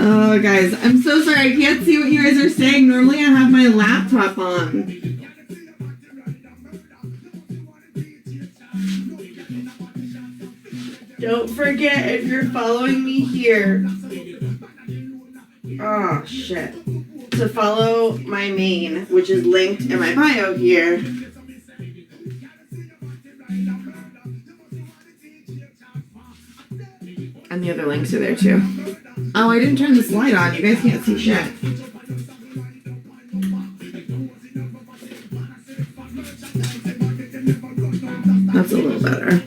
Oh, guys, I'm so sorry. I can't see what you guys are saying. Normally I have my laptop on. Don't forget, if you're following me here, oh, shit, to follow my main, which is linked in my bio here. And the other links are there too. Oh, I didn't turn the slide on. You guys can't see shit. That's a little better.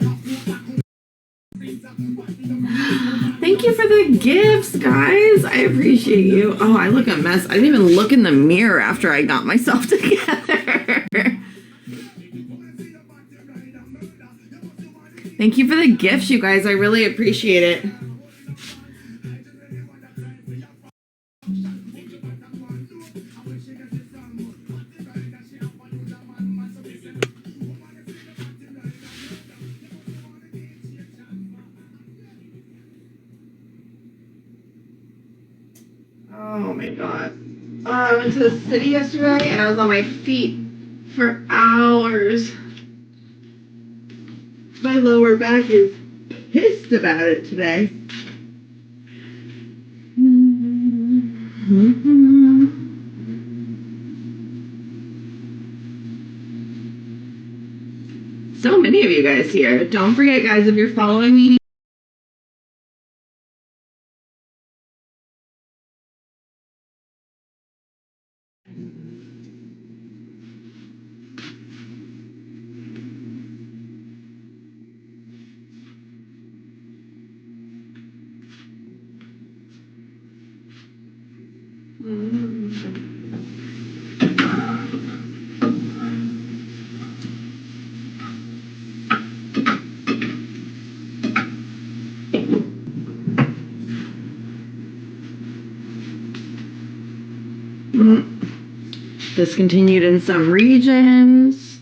Thank you for the gifts, guys. I appreciate you. Oh, I look a mess. I didn't even look in the mirror after I got myself together. Thank you for the gifts, you guys. I really appreciate it. Oh my god. I went to the city yesterday and I was on my feet for hours. My lower back is pissed about it today. So many of you guys here. Don't forget, guys, if you're following me. Discontinued in some regions.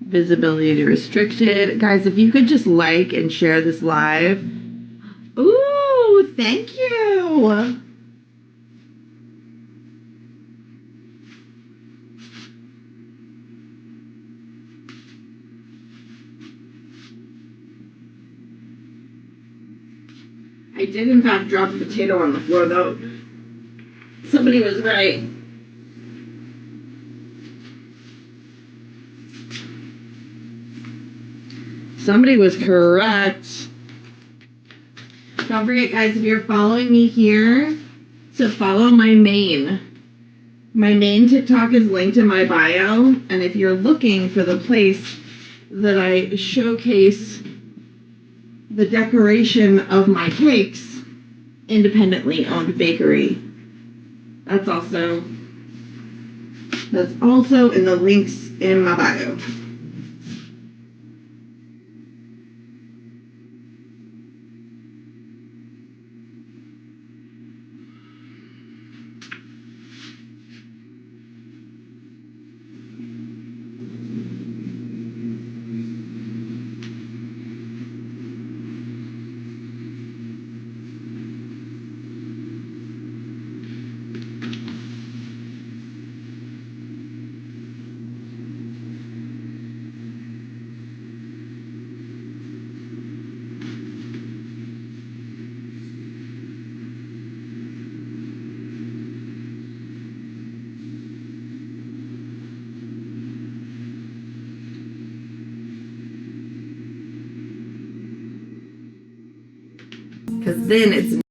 Visibility restricted. Guys, if you could just like and share this live. Ooh, thank you. I did in fact drop a potato on the floor though. Somebody was right. Somebody was correct. Don't forget, guys, if you're following me here, to follow my main. My main TikTok is linked in my bio, and if you're looking for the place that I showcase the decoration of my cakes, independently owned bakery, that's also in the links in my bio. Because then it's